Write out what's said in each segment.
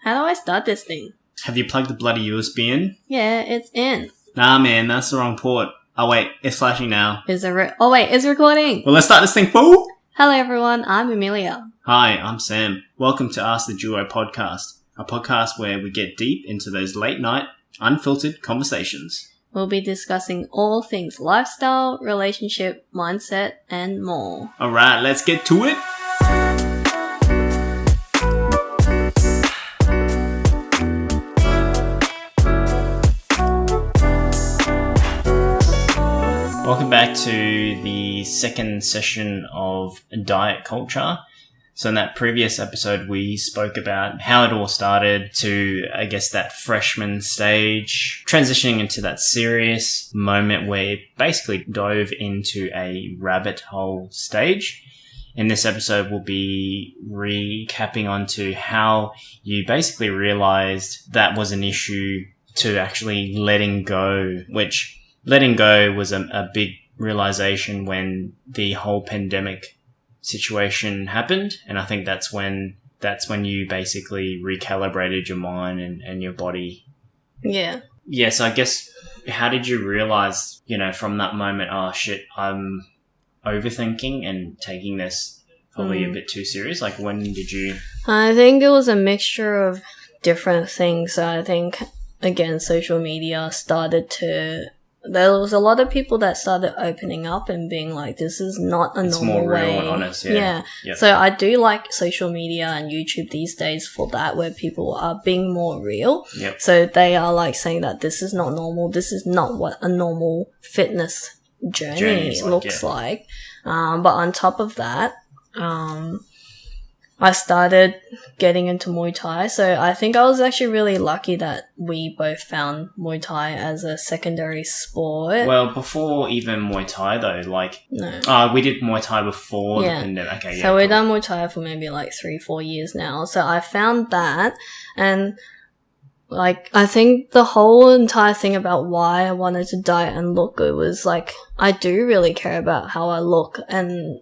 How do I start this thing? Have you plugged the bloody USB in? Yeah, it's in. Nah, man, that's the wrong port. Oh, wait, it's flashing now. Is it it's recording. Well, let's start this thing, fool! Hello, everyone. I'm Amelia. Hi, I'm Sam. Welcome to Ask the Duo podcast, a podcast where we get deep into those late-night, unfiltered conversations. We'll be discussing all things lifestyle, relationship, mindset, and more. Alright, let's get to it! Welcome back to the second session of Diet Culture. So in that previous episode, we spoke about how it all started to, I guess, that freshman stage, transitioning into that serious moment where it basically dove into a rabbit hole stage. In this episode, we'll be recapping onto how you basically realized that was an issue to actually letting go, which letting go was a big realization when the whole pandemic situation happened. And I think that's when you basically recalibrated your mind and your body. Yeah. Yeah, so I guess, how did you realize, from that moment, oh shit, I'm overthinking and taking this probably a bit too serious? Like, when did you... I think it was a mixture of different things. I think, again, social media started to... There was a lot of people that started opening up and being like, this is not a normal more way. real and honest, yeah. Yep. So I do like social media and YouTube these days for that, where people are being more real. Yep. So they are like saying that this is not normal. This is not what a normal fitness journey looks like. But on top of that, I started getting into Muay Thai. So I think I was actually really lucky that we both found Muay Thai as a secondary sport. Well, before even Muay Thai though, No. We did Muay Thai before the pandemic. Okay, yeah. So we've done Muay Thai for maybe 3-4 years now. So I found that, and I think the whole entire thing about why I wanted to diet and look good was I do really care about how I look, and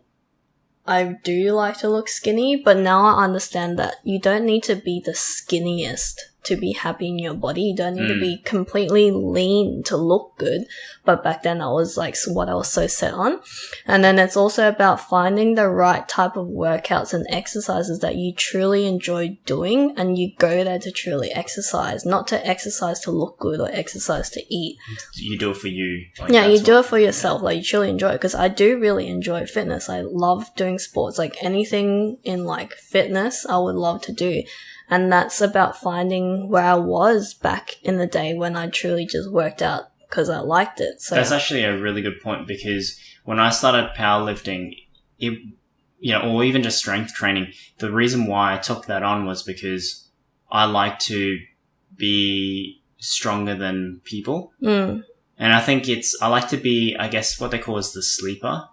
I do like to look skinny, but now I understand that you don't need to be the skinniest to be happy in your body. You don't need to be completely lean to look good. But back then that was what I was so set on. And then it's also about finding the right type of workouts and exercises that you truly enjoy doing, and you go there to truly exercise, not to exercise to look good or exercise to eat. You do it for you. You do it for yourself. You truly enjoy it, because I do really enjoy fitness. I love doing sports. Anything in fitness I would love to do. And that's about finding where I was back in the day when I truly just worked out because I liked it. So that's actually a really good point, because when I started powerlifting, or even just strength training, the reason why I took that on was because I like to be stronger than people. And I think I like to be, I guess, what they call as the sleeper.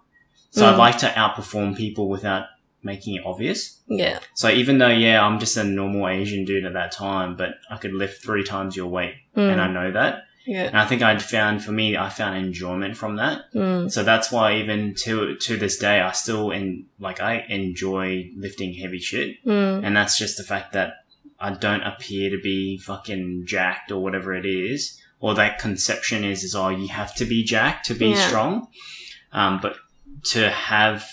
So I'd like to outperform people without making it obvious. Yeah. So even though, I'm just a normal Asian dude at that time, but I could lift 3 times your weight, and I know that. Yeah. And I think I found enjoyment from that. So that's why even to this day, I still I enjoy lifting heavy shit. And that's just the fact that I don't appear to be fucking jacked or whatever it is. Or that conception is you have to be jacked to be strong. But to have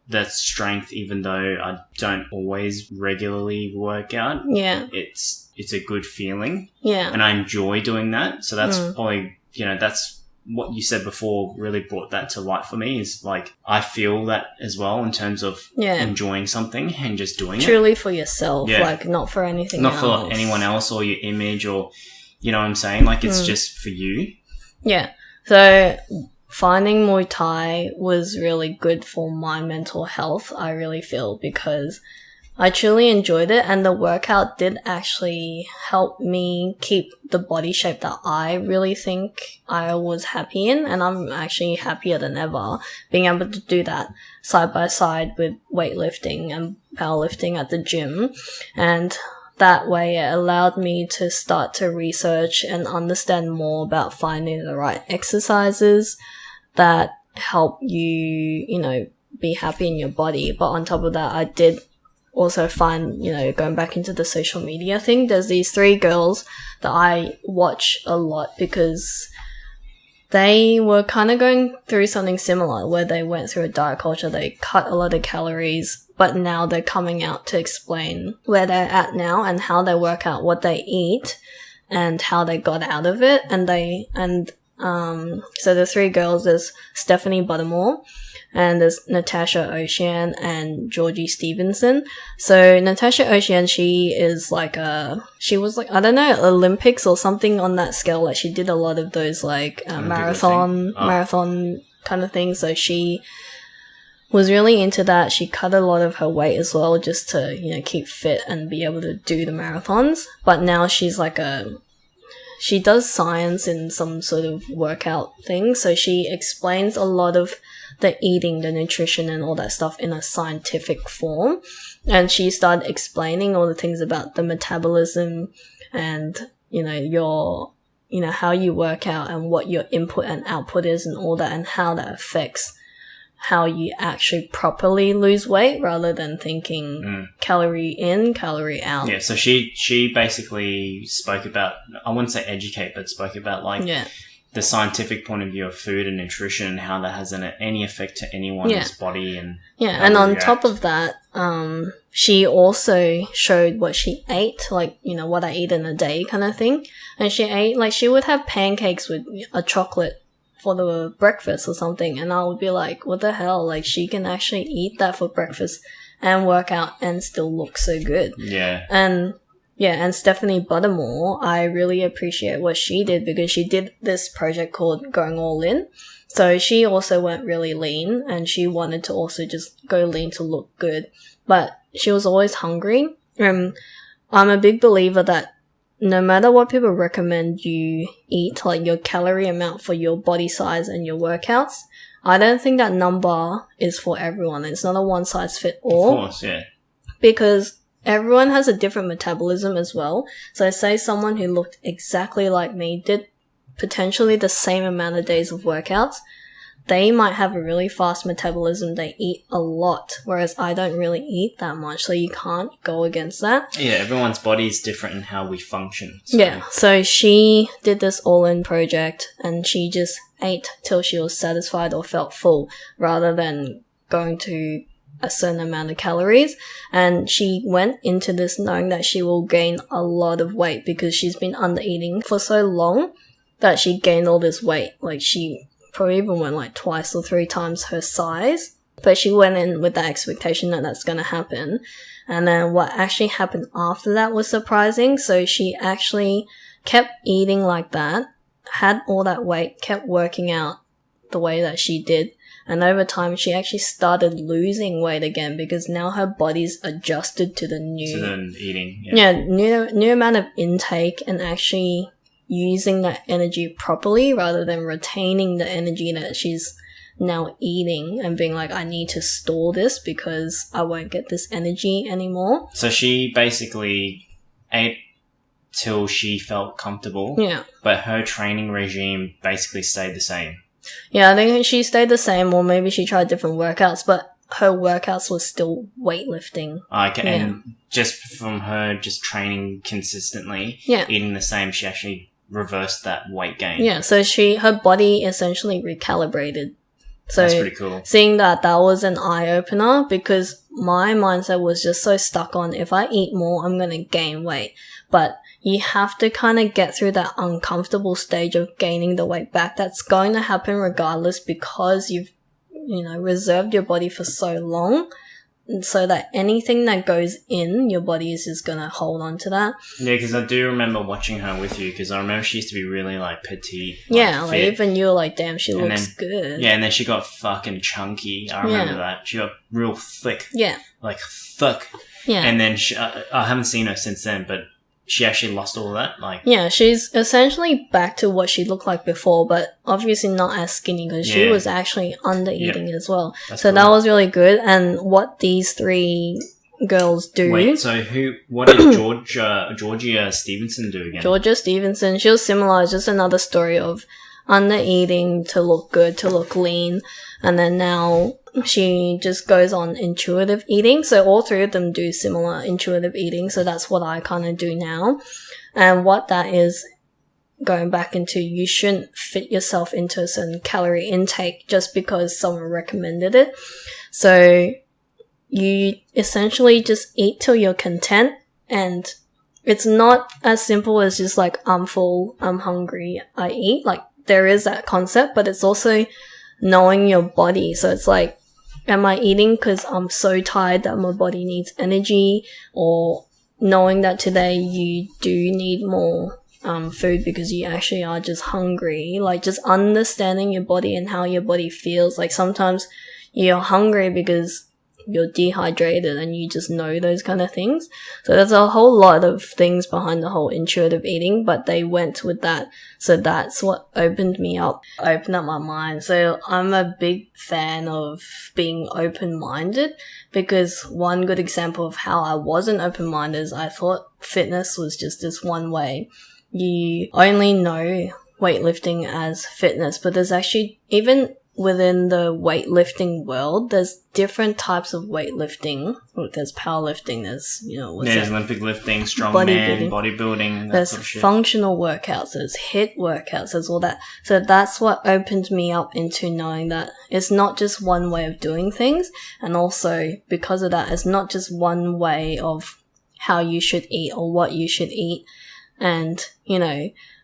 that strength, even though I don't always regularly work out, it's a good feeling. Yeah. And I enjoy doing that. So that's probably, that's what you said before really brought that to light for me, is I feel that as well in terms of enjoying something and just doing truly for yourself, not for anything else. Not for anyone else or your image, or, you know what I'm saying? It's just for you. Yeah. So finding Muay Thai was really good for my mental health, I really feel, because I truly enjoyed it, and the workout did actually help me keep the body shape that I really think I was happy in, and I'm actually happier than ever being able to do that side by side with weightlifting and powerlifting at the gym. And that way it allowed me to start to research and understand more about finding the right exercises that help you, be happy in your body. But on top of that, I did also find, you know, going back into the social media thing, there's these 3 girls that I watch a lot because they were kind of going through something similar where they went through a diet culture, they cut a lot of calories, but now they're coming out to explain where they're at now and how they work out what they eat and how they got out of it. So the 3 girls, there's Stephanie Buttermore, and there's Natacha Oceane and Georgie Stevenson. So Natacha Oceane, she was like, I don't know, Olympics or something on that scale. Like she did a lot of those like marathon kind of things. So she was really into that. She cut a lot of her weight as well just to, you know, keep fit and be able to do the marathons. But now she's like she does science in some sort of workout thing. So she explains a lot of the eating, the nutrition and all that stuff in a scientific form. And she started explaining all the things about the metabolism and, you know, how you work out and what your input and output is and all that, and how that affects how you actually properly lose weight rather than thinking calorie in, calorie out. Yeah, so she basically spoke about, I wouldn't say educate, but spoke about like the scientific point of view of food and nutrition and how that has any effect to anyone's body. And on top of that, she also showed what she ate, like, you know, what I eat in a day kind of thing. And she ate, like, she would have pancakes with a chocolate for the breakfast or something, and I would be like, what the hell? Like, she can actually eat that for breakfast and work out and still look so good. And Stephanie Buttermore, I really appreciate what she did because she did this project called Going All In. So she also went really lean, and she wanted to also just go lean to look good, but she was always hungry. I'm a big believer that no matter what people recommend you eat, like your calorie amount for your body size and your workouts, I don't think that number is for everyone. It's not a one size fit all. Of course, yeah. Because everyone has a different metabolism as well. So say someone who looked exactly like me did potentially the same amount of days of workouts, they might have a really fast metabolism. They eat a lot, whereas I don't really eat that much. So you can't go against that. Yeah, everyone's body is different in how we function. So. Yeah, so she did this all-in project and she just ate till she was satisfied or felt full rather than going to a certain amount of calories. And she went into this knowing that she will gain a lot of weight because she's been under eating for so long that she gained all this weight. Like, she probably even went like 2 or 3 times her size, but she went in with that expectation that that's going to happen. And then what actually happened after that was surprising. So she actually kept eating like that, had all that weight, kept working out the way that she did, and over time she actually started losing weight again because now her body's adjusted to the new eating. New amount of intake and actually using that energy properly rather than retaining the energy that she's now eating and being like, I need to store this because I won't get this energy anymore. So she basically ate till she felt comfortable. Yeah. But her training regime basically stayed the same. Yeah, I think she stayed the same, or maybe she tried different workouts, but her workouts was still weightlifting. Okay, yeah. And just from her just training consistently, eating the same, she actually reversed that weight gain. Yeah, so her body essentially recalibrated. So that's pretty cool. Seeing that was an eye-opener because my mindset was just so stuck on if I eat more, I'm going to gain weight. But you have to kind of get through that uncomfortable stage of gaining the weight back. That's going to happen regardless because you've, reserved your body for so long. So that anything that goes in, your body is just going to hold on to that. Yeah, because I do remember watching her with you because I remember she used to be really, like, petite. Like even you were like, damn, she looks good. Yeah, and then she got fucking chunky. I remember that. She got real thick. Yeah. Like, thick. Yeah. And then I haven't seen her since then, but she actually lost all that. Yeah, she's essentially back to what she looked like before, but obviously not as skinny because she was actually under eating as well. That's so cool. That was really good. And what these 3 girls do. Wait, so what did Georgia Stevenson do again? Georgia Stevenson, she was similar. It's just another story of under eating to look good, to look lean. And then now she just goes on intuitive eating. So all three of them do similar intuitive eating. So that's what I kind of do now. And what that is, going back into, you shouldn't fit yourself into a certain calorie intake just because someone recommended it. So you essentially just eat till you're content, and it's not as simple as just like, I'm full, I'm hungry, I eat. Like, there is that concept, but it's also knowing your body. So it's like, am I eating because I'm so tired that my body needs energy, or knowing that today you do need more food because you actually are just hungry. Like, just understanding your body and how your body feels. Like, sometimes you're hungry because you're dehydrated and you just know those kind of things. So there's a whole lot of things behind the whole intuitive eating, but they went with that. So that's what opened up my mind. So I'm a big fan of being open-minded, because one good example of how I wasn't open-minded is I thought fitness was just this one way. You only know weightlifting as fitness, but there's actually, even within the weightlifting world, there's different types of weightlifting. There's powerlifting, there's, there's Olympic lifting, strongman, bodybuilding, that there's sort of shit. Functional workouts, there's HIIT workouts, there's all that. So that's what opened me up into knowing that it's not just one way of doing things. And also, because of that, it's not just one way of how you should eat or what you should eat. And,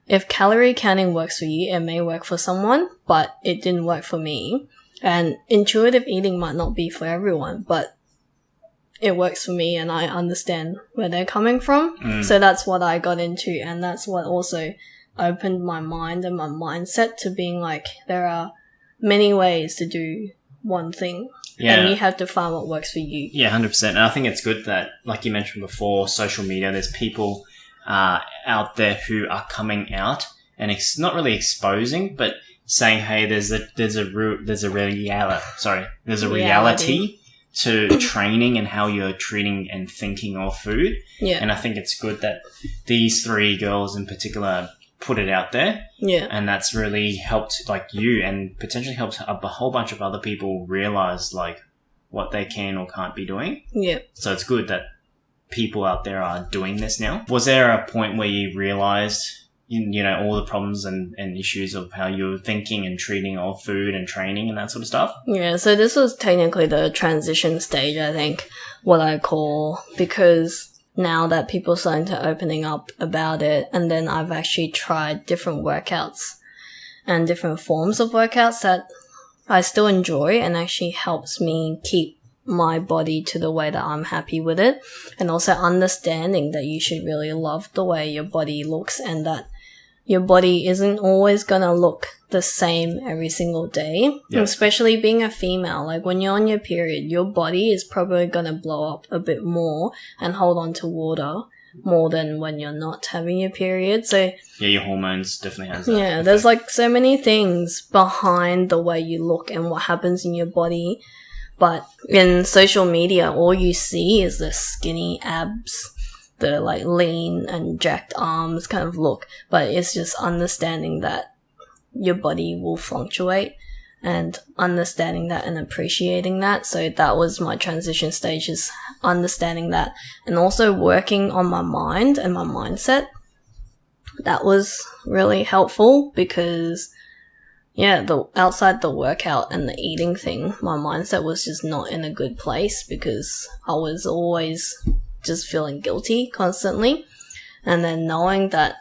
if calorie counting works for you, it may work for someone, but it didn't work for me. And intuitive eating might not be for everyone, but it works for me, and I understand where they're coming from. So that's what I got into, and that's what also opened my mind and my mindset to being like, there are many ways to do one thing. Yeah. And you have to find what works for you. Yeah, 100%. And I think it's good that, like you mentioned before, social media, there's people out there who are coming out and not really exposing, but saying, hey, there's a reality to training and how you're treating and thinking of food. Yeah. And I think it's good that these three girls in particular put it out there. Yeah. And that's really helped, like, you, and potentially helped a whole bunch of other people realize, like, what they can or can't be doing. Yeah. So it's good that people out there are doing this now. Was there a point where you realized, all the problems and issues of how you're thinking and treating of food and training and that sort of stuff? Yeah, so this was technically the transition stage, I think, what I call, because now that people are starting to opening up about it, and then I've actually tried different workouts and different forms of workouts that I still enjoy and actually helps me keep my body to the way that I'm happy with it, and also understanding that you should really love the way your body looks, and that your body isn't always gonna look the same every single day. Yeah. Especially being a female, like when you're on your period, your body is probably gonna blow up a bit more and hold on to water more than when you're not having your period. So yeah, your hormones definitely has that. Yeah, effect. There's like so many things behind the way you look and what happens in your body. But in social media, all you see is the skinny abs, the like lean and jacked arms kind of look. But it's just understanding that your body will fluctuate, and understanding that and appreciating that. So that was my transition stage, is understanding that, and also working on my mind and my mindset. That was really helpful because outside the workout and the eating thing, my mindset was just not in a good place because I was always just feeling guilty constantly. And then knowing that,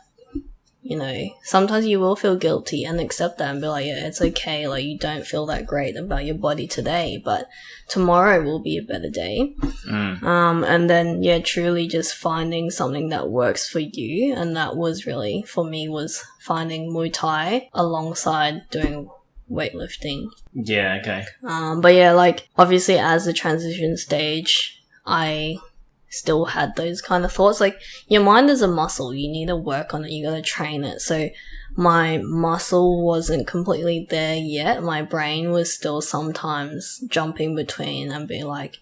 sometimes you will feel guilty, and accept that and be like, yeah, it's okay. Like, you don't feel that great about your body today, but tomorrow will be a better day. And then, truly just finding something that works for you. And that was really, for me, was finding Muay Thai alongside doing weightlifting. Yeah, okay. But obviously as a transition stage, I still had those kind of thoughts. Like, your mind is a muscle, you need to work on it, you gotta train it. So my muscle wasn't completely there yet. My brain was still sometimes jumping between and being like,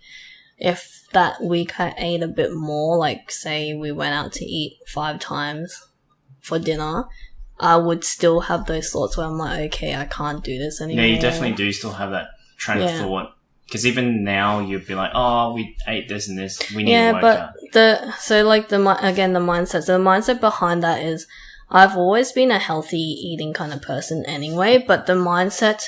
if that week I ate a bit more, like say we went out to eat 5 times for dinner, I would still have those thoughts where I'm like, okay, I can't do this anymore. Yeah, you definitely do still have that train of thought Because even now you'd be like, oh, we ate this and this, we need to work out. The mindset. So the mindset behind that is, I've always been a healthy eating kind of person anyway, but the mindset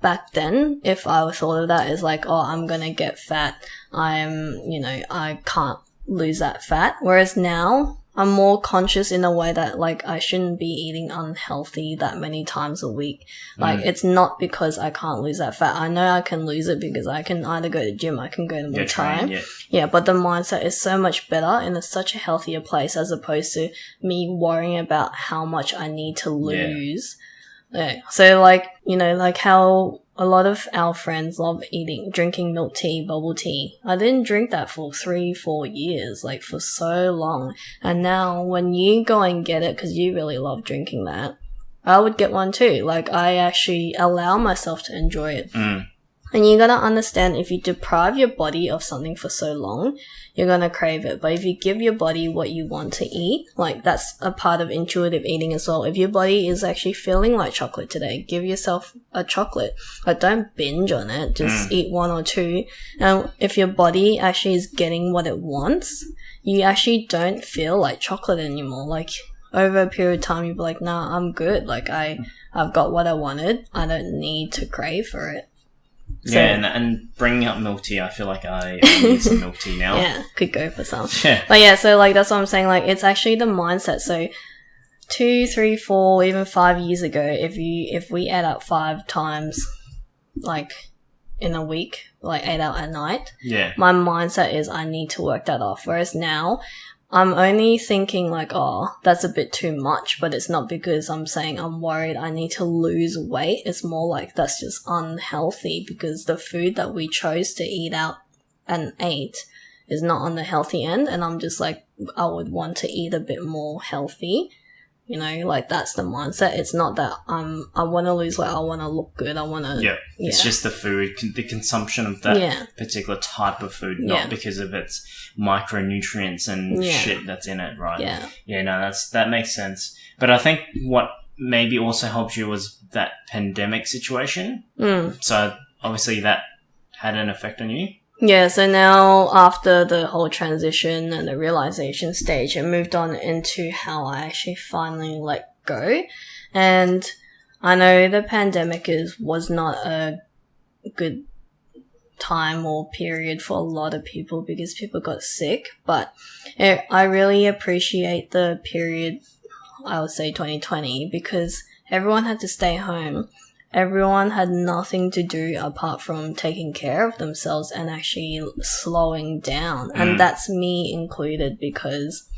back then, if I thought of that, is like, oh, I'm gonna get fat. I can't lose that fat. Whereas now, I'm more conscious in a way that, like, I shouldn't be eating unhealthy that many times a week. Like, it's not because I can't lose that fat. I know I can lose it because I can either go to the gym, I can go to Muay Thai. Yeah, but the mindset is so much better and such a healthier place as opposed to me worrying about how much I need to lose. Yeah. So, like, like how a lot of our friends love drinking milk tea, bubble tea. I didn't drink that for 3-4 years, like for so long. And now when you go and get it, because you really love drinking that, I would get one too. Like, I actually allow myself to enjoy it. And you gotta understand, if you deprive your body of something for so long, you're gonna crave it. But if you give your body what you want to eat, like, that's a part of intuitive eating as well. If your body is actually feeling like chocolate today, give yourself a chocolate. But don't binge on it. Just eat 1 or 2. And if your body actually is getting what it wants, you actually don't feel like chocolate anymore. Like, over a period of time, you'll be like, nah, I'm good. Like, I've got what I wanted. I don't need to crave for it. So, and bringing up milk tea, I feel like I need some milk tea now. Yeah, could go for some. Yeah. But yeah, so like that's what I'm saying. Like, it's actually the mindset. So 2, 3, 4, even 5 years ago, if we add up 5 times, like in a week, like 8 out at night, my mindset is I need to work that off. Whereas now, I'm only thinking like, oh, that's a bit too much, but it's not because I'm saying I'm worried I need to lose weight. It's more like that's just unhealthy because the food that we chose to eat out and ate is not on the healthy end. And I'm just like, I would want to eat a bit more healthy. Like, that's the mindset. It's not that I want to lose weight, I want to look good, I want to... Yeah, it's just the food, the consumption of that particular type of food, not because of its micronutrients and shit that's in it, right? Yeah, no, that makes sense. But I think what maybe also helped you was that pandemic situation. So, obviously, that had an effect on you. Yeah, so now after the whole transition and the realization stage, it moved on into how I actually finally let go. And I know the pandemic was not a good time or period for a lot of people because people got sick, but I really appreciate the period, I would say 2020, because everyone had to stay home. Everyone had nothing to do apart from taking care of themselves and actually slowing down. And that's me included, because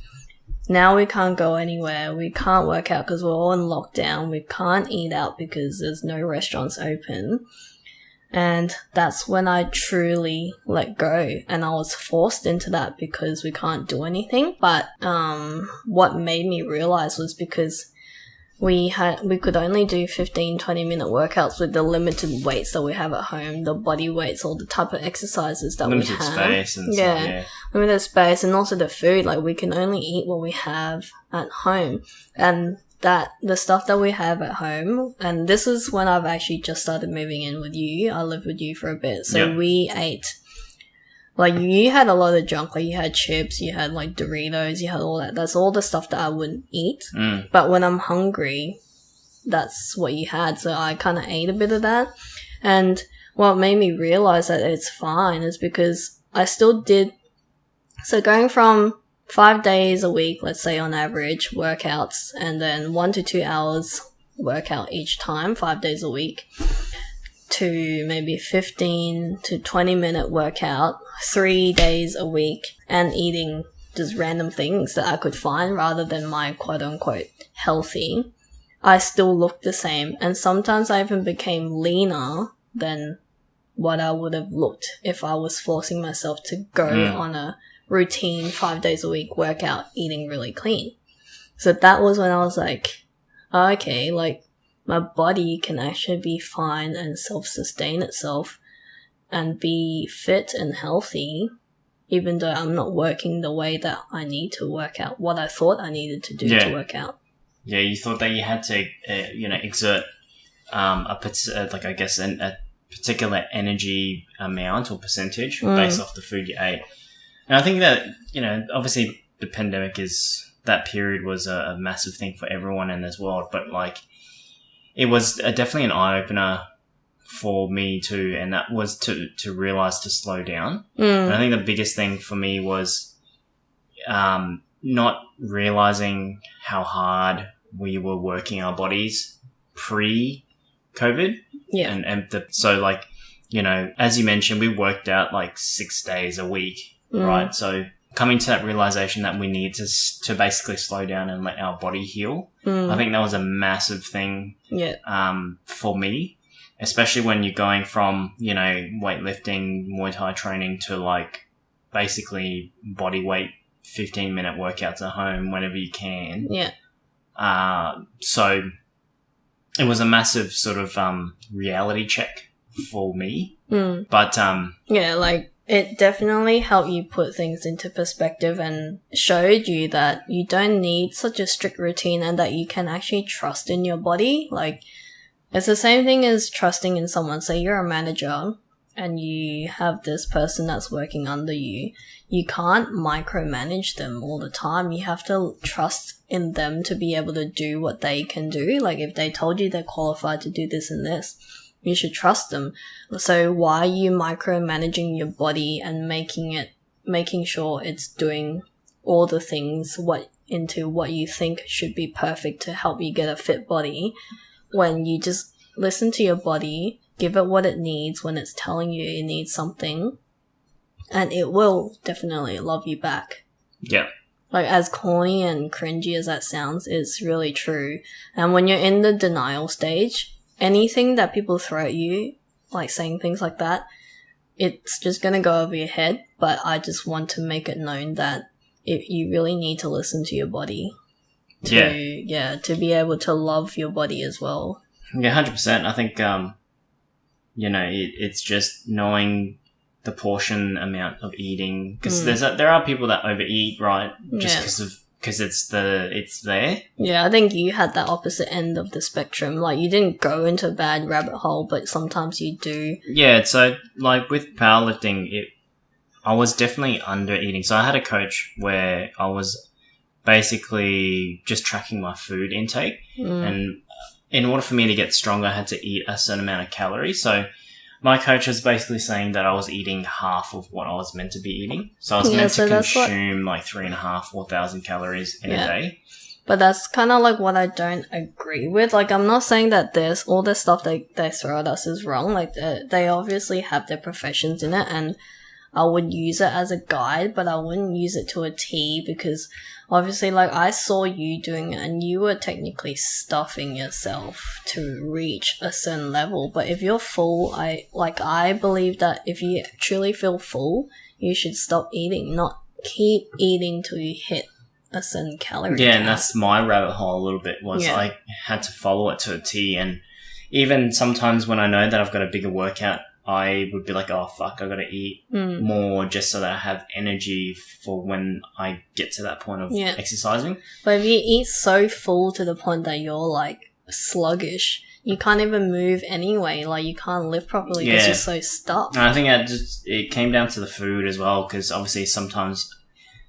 now we can't go anywhere. We can't work out because we're all in lockdown. We can't eat out because there's no restaurants open. And that's when I truly let go. And I was forced into that because we can't do anything. But what made me realize was because we could only do 15-20 minute workouts with the limited weights that we have at home, the body weights, or the type of exercises that limited we have. Space and stuff, limited space, and also the food. Like, we can only eat what we have at home, and that the stuff that we have at home. And this is when I've actually just started moving in with you. I lived with you for a bit, so we ate. Like, you had a lot of junk. Like, you had chips, you had, like, Doritos, you had all that. That's all the stuff that I wouldn't eat. But when I'm hungry, that's what you had. So I kind of ate a bit of that. And what made me realize that it's fine is because I still did... So going from 5 days a week, let's say on average, workouts, and then 1 to 2 hours workout each time, 5 days a week, to maybe 15 to 20 minute workout 3 days a week, and eating just random things that I could find rather than my quote unquote healthy, I still looked the same. And sometimes I even became leaner than what I would have looked if I was forcing myself to go on a routine 5 days a week workout eating really clean. So that was when I was like, oh, okay, like, my body can actually be fine and self-sustain itself and be fit and healthy, even though I'm not working the way that I need to work out, what I thought I needed to do to work out. Yeah, you thought that you had to, exert a particular energy amount or percentage based off the food you ate. And I think that, obviously the pandemic that period was a massive thing for everyone in this world, but like it was definitely an eye-opener for me too, and that was to realize to slow down. And I think the biggest thing for me was not realizing how hard we were working our bodies pre-COVID. Yeah. So like, as you mentioned, we worked out like 6 days a week, right? So coming to that realization that we need to basically slow down and let our body heal. I think that was a massive thing for me, especially when you're going from, weightlifting, Muay Thai training to like basically body weight 15-minute workouts at home whenever you can. Yeah. So it was a massive sort of reality check for me. But like it definitely helped you put things into perspective and showed you that you don't need such a strict routine and that you can actually trust in your body. Like it's the same thing as trusting in someone. Say you're a manager and you have this person that's working under you. You can't micromanage them all the time. You have to trust in them to be able to do what they can do. Like if they told you they're qualified to do this and this, you should trust them. So why are you micromanaging your body and making sure it's doing all the things what you think should be perfect to help you get a fit body, when you just listen to your body, give it what it needs when it's telling you it needs something, and it will definitely love you back. Yeah. Like, as corny and cringy as that sounds, it's really true. And when you're in the denial stage, anything that people throw at you, like saying things like that, it's just going to go over your head. But I just want to make it known that you really need to listen to your body to be able to love your body as well. Yeah, 100%. I think, it's just knowing the portion amount of eating, because there are people that overeat, right? Just because it's there. Yeah, I think you had that opposite end of the spectrum. Like, you didn't go into a bad rabbit hole, but sometimes you do. Yeah, so like with powerlifting, I was definitely under eating. So I had a coach where I was basically just tracking my food intake, and in order for me to get stronger, I had to eat a certain amount of calories. So my coach was basically saying that I was eating half of what I was meant to be eating. So I was meant to consume like 3,500, 4,000 calories in a day. But that's kind of like what I don't agree with. Like, I'm not saying that there's all the stuff they throw at us is wrong. Like, they obviously have their professions in it, and I would use it as a guide, but I wouldn't use it to a T, because obviously, like, I saw you doing it and you were technically stuffing yourself to reach a certain level. But if you're full, I believe that if you truly feel full, you should stop eating, not keep eating till you hit a certain calorie count. And that's my rabbit hole a little bit, was I had to follow it to a T. And even sometimes when I know that I've got a bigger workout, I would be like, oh, fuck, I gotta eat more just so that I have energy for when I get to that point of exercising. But if you eat so full to the point that you're, like, sluggish, you can't even move anyway. Like, you can't live properly because you're so stuffed. And I think it came down to the food as well, because obviously sometimes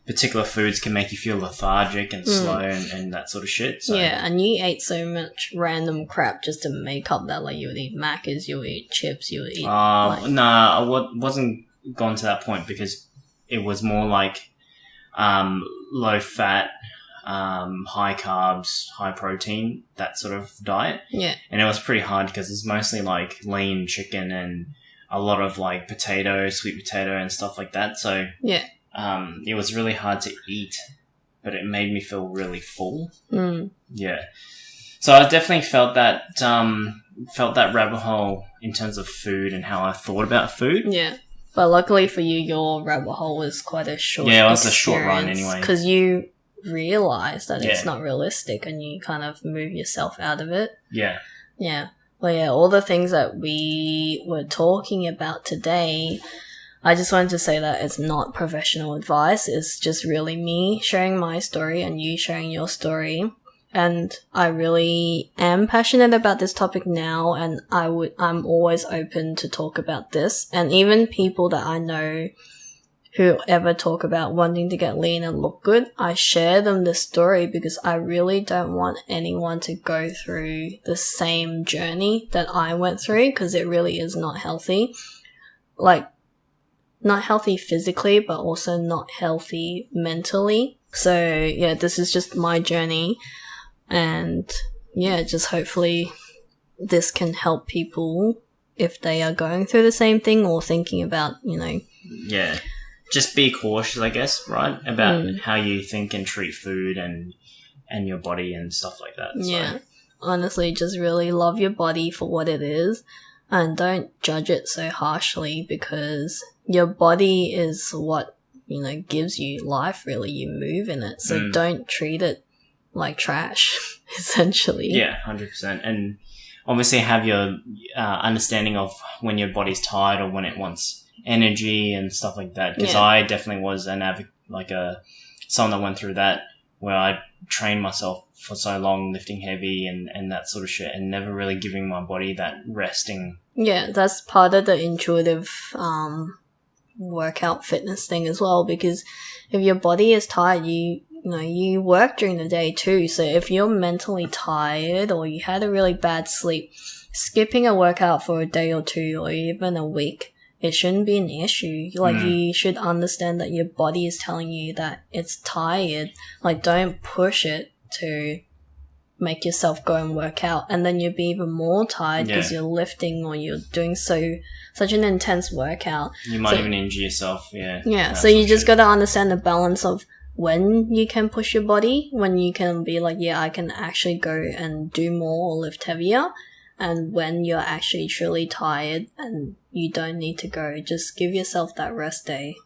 particular foods can make you feel lethargic and slow and that sort of shit. So. Yeah, and you ate so much random crap just to make up that. Like, you would eat Maccas, you would eat chips, you would eat... Nah, I wasn't gone to that point, because it was more like low fat, high carbs, high protein, that sort of diet. Yeah. And it was pretty hard because it's mostly like lean chicken and a lot of like potato, sweet potato and stuff like that. So... yeah. It was really hard to eat, but it made me feel really full. Yeah. So I definitely felt that rabbit hole in terms of food and how I thought about food. Yeah. But luckily for you, your rabbit hole was quite a short it was a short run anyway. Because you realised that it's not realistic and you kind of move yourself out of it. Yeah. Yeah. Well, yeah, all the things that we were talking about today... I just wanted to say that it's not professional advice. It's just really me sharing my story and you sharing your story. and I really am passionate about this topic now, and I'm always open to talk about this. And even people that I know who ever talk about wanting to get lean and look good, I share them this story because I really don't want anyone to go through the same journey that I went through, because it really is not healthy. Like, not healthy physically, but also not healthy mentally. So yeah, this is just my journey, and yeah, just hopefully this can help people if they are going through the same thing or thinking about, Yeah. Just be cautious, I guess, right? About how you think and treat food and your body and stuff like that. So. Yeah. Honestly, just really love your body for what it is, and don't judge it so harshly, because your body is what, gives you life, really. You move in it. So don't treat it like trash, essentially. Yeah, 100%. And obviously have your understanding of when your body's tired or when it wants energy and stuff like that, because I definitely was someone that went through that, where I trained myself for so long lifting heavy and that sort of shit, and never really giving my body that resting. Yeah, that's part of the intuitive workout fitness thing as well, because if your body is tired, you work during the day too. So if you're mentally tired or you had a really bad sleep, skipping a workout for a day or two or even a week, it shouldn't be an issue. Like, you should understand that your body is telling you that it's tired. Like, don't push it to make yourself go and work out, and then you'll be even more tired because you're lifting or you're doing such an intense workout. You might even injure yourself. Yeah, so you just got to understand the balance of when you can push your body, when you can be like, I can actually go and do more or lift heavier, and when you're actually truly tired and you don't need to go. Just give yourself that rest day.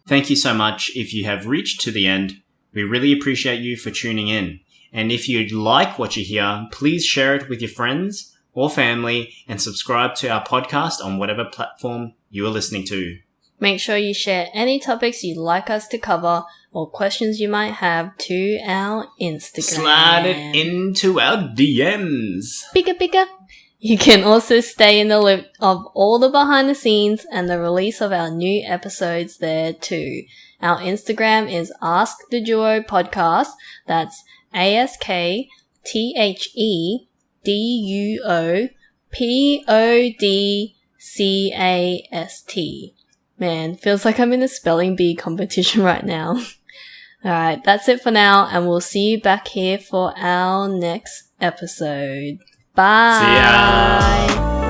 Thank you so much. If you have reached to the end, we really appreciate you for tuning in. And if you like what you hear, please share it with your friends or family and subscribe to our podcast on whatever platform you are listening to. Make sure you share any topics you'd like us to cover or questions you might have to our Instagram. Slide it into our DMs. Pika. You can also stay in the loop of all the behind the scenes and the release of our new episodes there too. Our Instagram is Ask the Duo Podcast. That's AskTheDuoPodcast. Man, feels like I'm in a spelling bee competition right now. Alright, that's it for now, and we'll see you back here for our next episode. Bye! See ya!